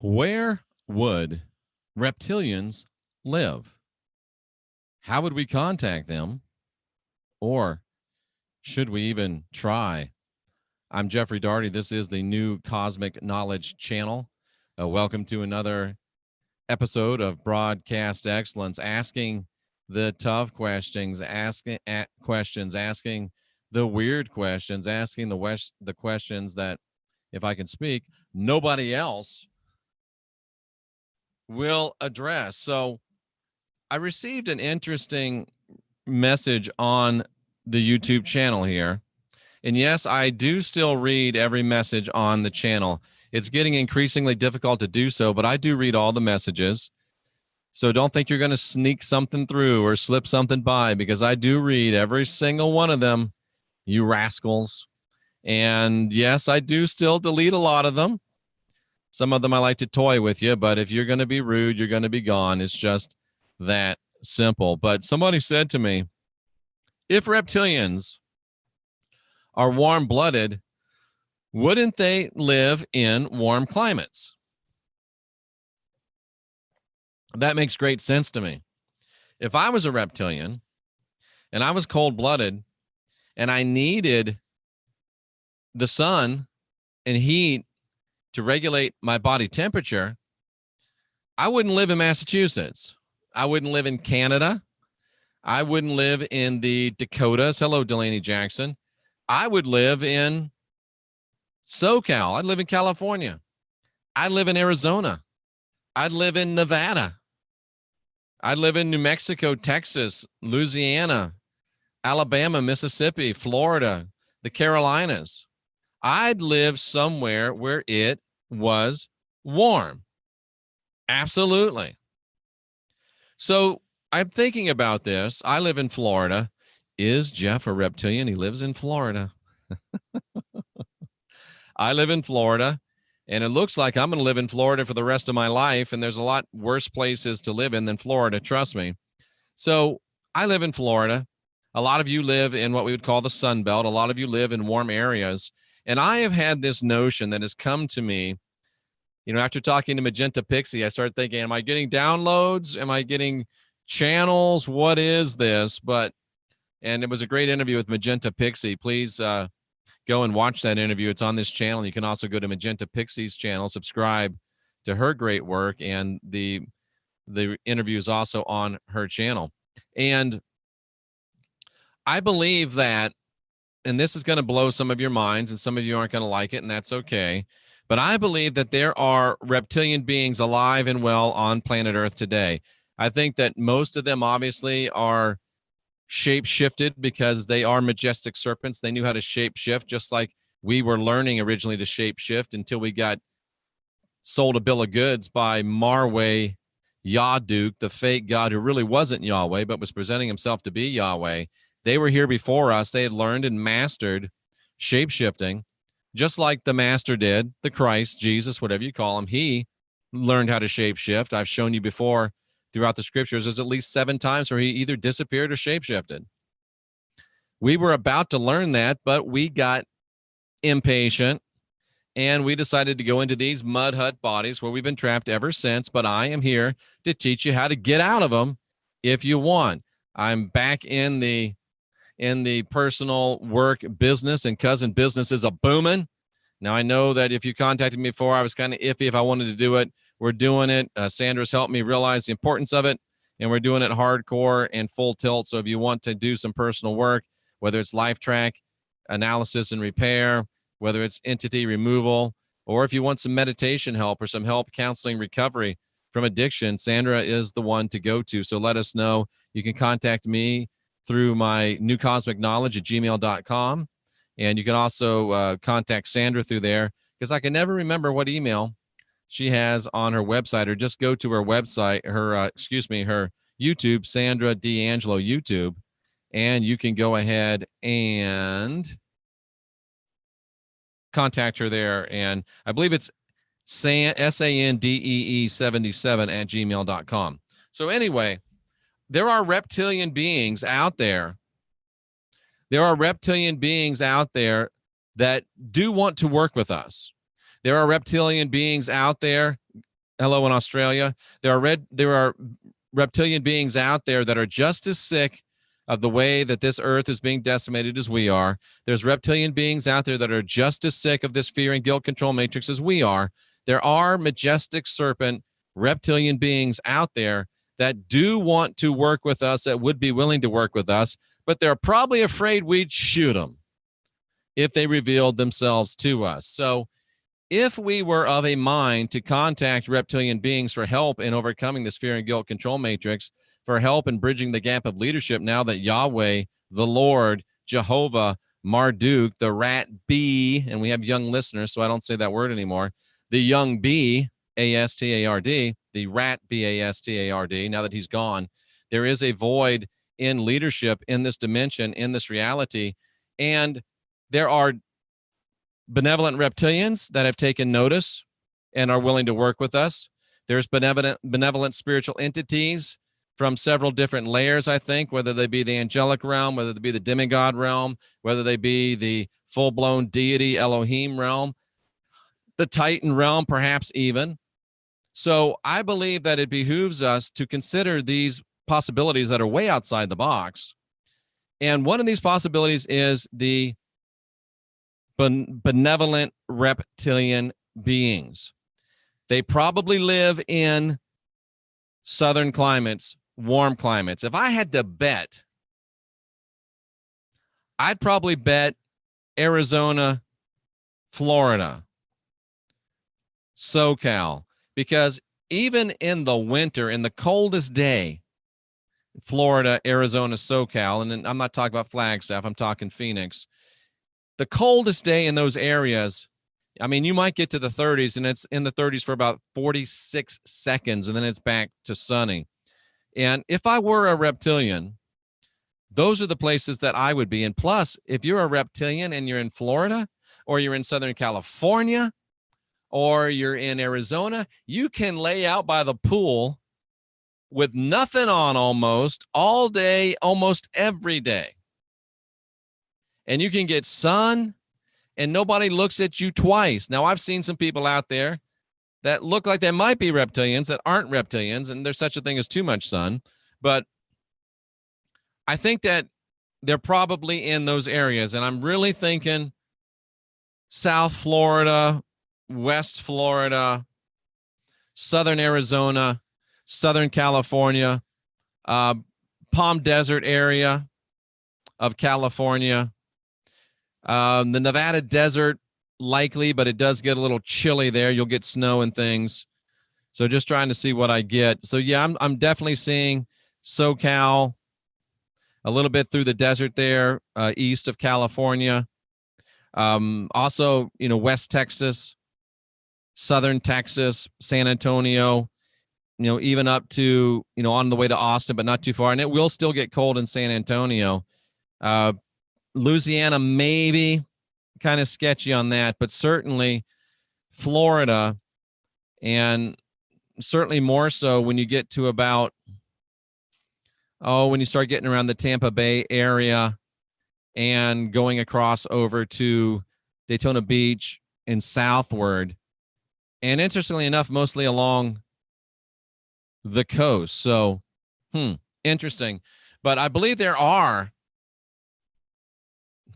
Where would reptilians live? How would we contact them? Or should we even try? I'm Jeffrey Daugherty. This is the New Cosmic Knowledge Channel. Welcome to another episode of Broadcast Excellence, asking the tough questions, asking the weird questions, asking the questions that, if I can speak, nobody else will address. So I received an interesting message on the YouTube channel here. And yes, I do still read every message on the channel. It's getting increasingly difficult to do so, but I do read all the messages. So don't think you're going to sneak something through or slip something by, because I do read every single one of them, you rascals. And yes, I do still delete a lot of them. Some of them I like to toy with you, but if you're going to be rude, you're going to be gone. It's just that simple. But somebody said to me, if reptilians are warm-blooded, wouldn't they live in warm climates? That makes great sense to me. If I was a reptilian and I was cold-blooded and I needed the sun and heat to regulate my body temperature, I wouldn't live in Massachusetts. I wouldn't live in Canada. I wouldn't live in the Dakotas. Hello, Delaney Jackson. I would live in SoCal. I'd live in California. I'd live in Arizona. I'd live in Nevada. I'd live in New Mexico, Texas, Louisiana, Alabama, Mississippi, Florida, the Carolinas. I'd live somewhere where it was warm. Absolutely. So I'm thinking about this. I live in Florida. Is Jeff a reptilian? He lives in Florida. I live in Florida, and it looks like I'm going to live in Florida for the rest of my life, and there's a lot worse places to live in than Florida, trust me. So I live in Florida. A lot of you live in what we would call the Sun Belt. A lot of you live in warm areas. And I have had this notion that has come to me, after talking to Magenta Pixie. I started thinking, am I getting downloads? Am I getting channels? What is this? And it was a great interview with Magenta Pixie. Please go and watch that interview. It's on this channel. You can also go to Magenta Pixie's channel, subscribe to her great work, and the interview is also on her channel. And I believe that, and this is going to blow some of your minds, and some of you aren't going to like it, and that's okay, but I believe that there are reptilian beings alive and well on planet Earth today. I think that most of them obviously are shape-shifted because they are majestic serpents. They knew how to shape-shift, just like we were learning originally to shape-shift until we got sold a bill of goods by Marway Yaduk, the fake god who really wasn't Yahweh, but was presenting himself to be Yahweh. They were here before us. They had learned and mastered shape-shifting, just like the master did, the Christ, Jesus, whatever you call him. He learned how to shape-shift. I've shown you before throughout the scriptures, there's at least 7 times where he either disappeared or shape-shifted. We were about to learn that, but we got impatient, and we decided to go into these mud hut bodies where we've been trapped ever since. But I am here to teach you how to get out of them if you want. I'm back in the personal work business, and cousin business is a booming. Now, I know that if you contacted me before, I was kind of iffy if I wanted to do it. We're doing it. Sandra's helped me realize the importance of it, and we're doing it hardcore and full tilt. So if you want to do some personal work, whether it's LIFETRACK analysis and repair, whether it's entity removal, or if you want some meditation help or some help counseling recovery from addiction, Sandra is the one to go to. So let us know. You can contact me through my newcosmicknowledge@gmail.com. And you can also contact Sandra through there, because I can never remember what email she has on her website, or just go to her website, her YouTube, Sandra D'Angelo YouTube, and you can go ahead and contact her there. And I believe it's SANDEE77@gmail.com. So anyway, there are reptilian beings out there. There are reptilian beings out there that do want to work with us. There are reptilian beings out there hello in Australia. There are reptilian beings out there that are just as sick of the way that this earth is being decimated as we are. There's reptilian beings out there that are just as sick of this fear and guilt control matrix as we are. There are majestic serpent reptilian beings out there that do want to work with us, that would be willing to work with us, but they're probably afraid we'd shoot them if they revealed themselves to us. So if we were of a mind to contact reptilian beings for help in overcoming this fear and guilt control matrix, for help in bridging the gap of leadership, now that Yahweh, the Lord, Jehovah, Marduk, the rat bee, and we have young listeners, so I don't say that word anymore, the young bee, A-S-T-A-R-D, the rat B-A-S-T-A-R-D, now that he's gone, there is a void in leadership in this dimension, in this reality, and there are benevolent reptilians that have taken notice and are willing to work with us. There's benevolent spiritual entities from several different layers, I think, whether they be the angelic realm, whether they be the demigod realm, whether they be the full-blown deity Elohim realm, the Titan realm, perhaps even. So I believe that it behooves us to consider these possibilities that are way outside the box. And one of these possibilities is the benevolent reptilian beings. They probably live in southern climates, warm climates. If I had to bet, I'd probably bet Arizona, Florida, SoCal, because even in the winter, in the coldest day, Florida, Arizona, SoCal, and then I'm not talking about Flagstaff, I'm talking Phoenix, the coldest day in those areas, I mean, you might get to the 30s, and it's in the 30s for about 46 seconds, and then it's back to sunny. And if I were a reptilian, those are the places that I would be. And plus, if you're a reptilian and you're in Florida, or you're in Southern California, or you're in Arizona, you can lay out by the pool with nothing on almost all day, almost every day. And you can get sun, and nobody looks at you twice. Now, I've seen some people out there that look like they might be reptilians that aren't reptilians, and there's such a thing as too much sun. But I think that they're probably in those areas, and I'm really thinking South Florida, West Florida, Southern Arizona, Southern California, Palm Desert area of California, the Nevada desert, likely, but it does get a little chilly there. You'll get snow and things. So just trying to see what I get. So yeah, I'm definitely seeing SoCal, a little bit through the desert there, east of California. Also, West Texas, Southern Texas, San Antonio, even up to, on the way to Austin, but not too far. And it will still get cold in San Antonio. Louisiana, maybe, kind of sketchy on that, but certainly Florida, and certainly more so when you get to about, when you start getting around the Tampa Bay area and going across over to Daytona Beach and southward. And interestingly enough, mostly along the coast. So, interesting. But I believe there are,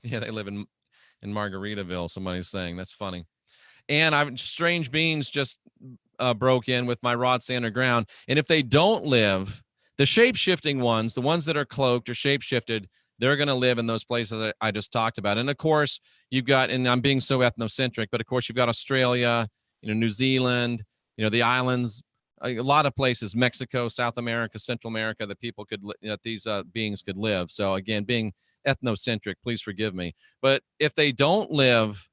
they live in Margaritaville, somebody's saying. That's funny. And strange beings just broke in with my Rod Stand Underground. And if they don't live, the shape-shifting ones, the ones that are cloaked or shape-shifted, they're going to live in those places I just talked about. And of course, you've got, and I'm being so ethnocentric, but of course you've got Australia, New Zealand, the islands, a lot of places, Mexico, South America, Central America, that people could, these beings could live. So again, being ethnocentric, please forgive me. But if they don't live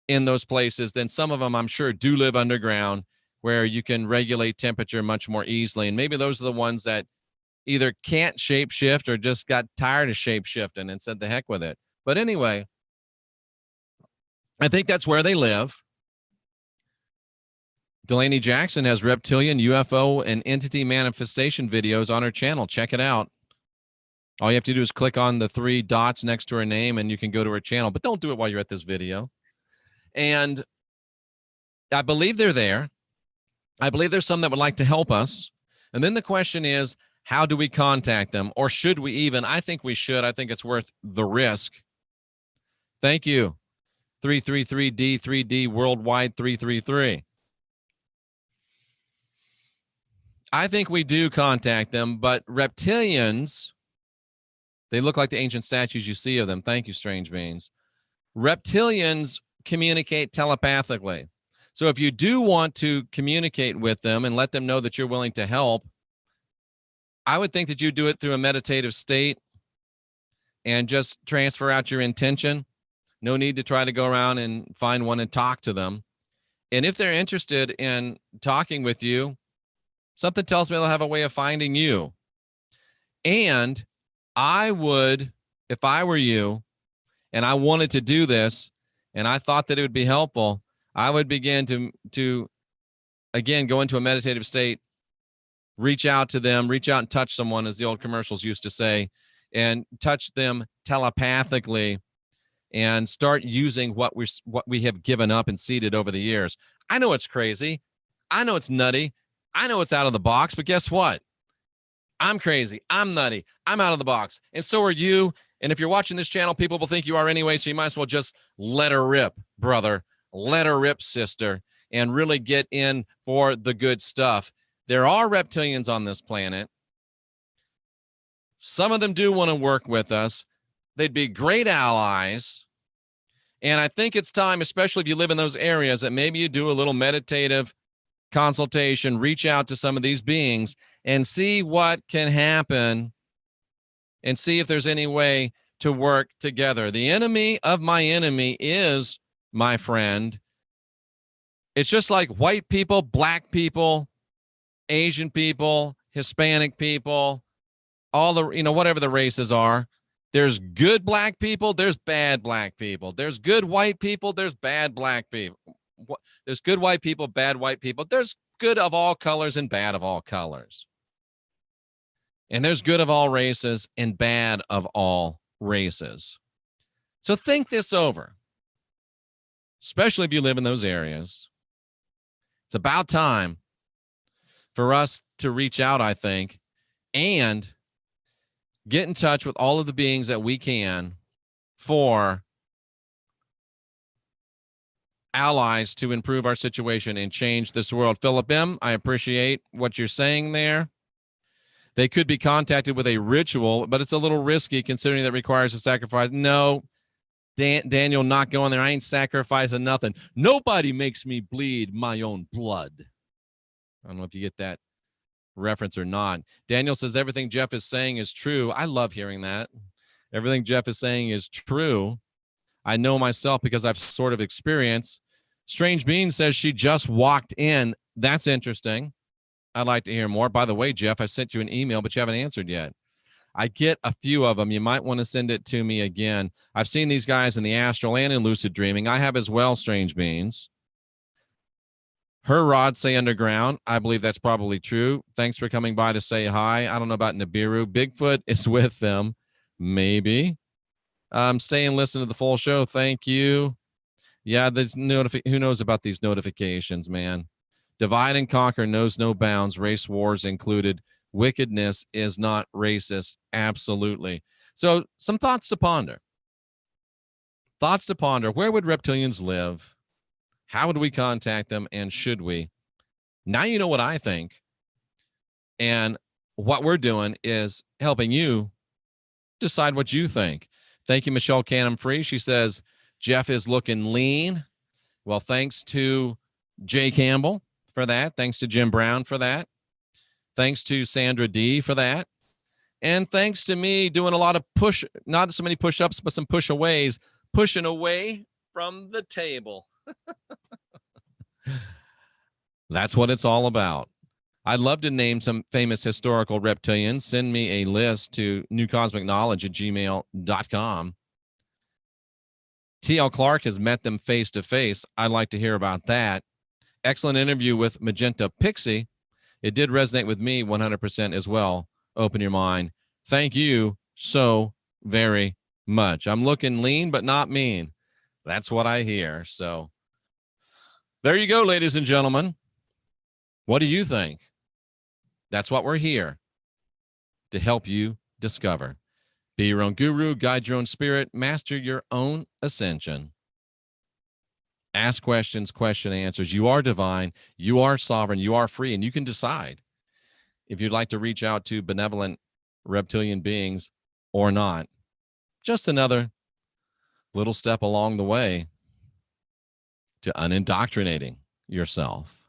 in those places, then some of them, I'm sure, do live underground, where you can regulate temperature much more easily. And maybe those are the ones that either can't shapeshift or just got tired of shapeshifting and said the heck with it. But anyway, I think that's where they live. Delaney Jackson has reptilian, UFO, and entity manifestation videos on her channel. Check it out. All you have to do is click on the 3 dots next to her name, and you can go to her channel. But don't do it while you're at this video. And I believe they're there. I believe there's some that would like to help us. And then the question is, how do we contact them? Or should we even? I think we should. I think it's worth the risk. Thank you. 333D, 3D, worldwide 333. I think we do contact them, but reptilians, they look like the ancient statues you see of them. Thank you, strange beings. Reptilians communicate telepathically. So if you do want to communicate with them and let them know that you're willing to help, I would think that you do it through a meditative state and just transfer out your intention. No need to try to go around and find one and talk to them. And if they're interested in talking with you, something tells me they'll have a way of finding you. And I would, if I were you, and I wanted to do this, and I thought that it would be helpful, I would begin to again, go into a meditative state, reach out to them, reach out and touch someone, as the old commercials used to say, and touch them telepathically and start using what we have given up and seeded over the years. I know it's crazy. I know it's nutty. I know it's out of the box, but guess what? I'm crazy. I'm nutty. I'm out of the box. And so are you. And if you're watching this channel, people will think you are anyway, so you might as well just let her rip, brother. Let her rip, sister, and really get in for the good stuff. There are reptilians on this planet. Some of them do want to work with us. They'd be great allies. And I think it's time, especially if you live in those areas, that maybe you do a little meditative consultation, reach out to some of these beings and see what can happen and see if there's any way to work together. The enemy of my enemy is my friend. It's just like white people, black people, Asian people, Hispanic people, all the, whatever the races are. There's good black people, there's bad black people. There's good white people, there's bad black people. There's good white people, bad white people. There's good of all colors and bad of all colors. And there's good of all races and bad of all races. So think this over, especially if you live in those areas. It's about time for us to reach out, I think, and get in touch with all of the beings that we can for allies to improve our situation and change this world. Philip M., I appreciate what you're saying there. They could be contacted with a ritual, but it's a little risky considering that requires a sacrifice. No, Daniel, not going there. I ain't sacrificing nothing. Nobody makes me bleed my own blood. I don't know if you get that reference or not. Daniel says everything Jeff is saying is true. I love hearing that. Everything Jeff is saying is true. I know myself because I've sort of experienced. Strange Bean says she just walked in. That's interesting. I'd like to hear more. By the way, Jeff, I sent you an email, but you haven't answered yet. I get a few of them. You might want to send it to me again. I've seen these guys in the astral and in lucid dreaming. I have as well, Strange Beans. Her rods say underground. I believe that's probably true. Thanks for coming by to say hi. I don't know about Nibiru. Bigfoot is with them. Maybe. Stay and listen to the full show. Thank you. Yeah, there's who knows about these notifications, man? Divide and conquer knows no bounds, race wars included. Wickedness is not racist. Absolutely. So some thoughts to ponder. Thoughts to ponder. Where would reptilians live? How would we contact them? And should we? Now you know what I think. And what we're doing is helping you decide what you think. Thank you, Michelle Canham Free. She says, Jeff is looking lean. Well, thanks to Jay Campbell for that. Thanks to Jim Brown for that. Thanks to Sandra D for that. And thanks to me doing a lot of push, not so many push-ups, but some push-aways, pushing away from the table. That's what it's all about. I'd love to name some famous historical reptilians. Send me a list to newcosmicknowledge@gmail.com. T.L. Clark has met them face to face. I'd like to hear about that. Excellent interview with Magenta Pixie. It did resonate with me 100% as well. Open your mind. Thank you so very much. I'm looking lean, but not mean. That's what I hear. So there you go, ladies and gentlemen. What do you think? That's what we're here to help you discover. Be your own guru, guide your own spirit, master your own ascension. Ask questions, question answers. You are divine, you are sovereign, you are free, and you can decide if you'd like to reach out to benevolent reptilian beings or not. Just another little step along the way to unindoctrinating yourself.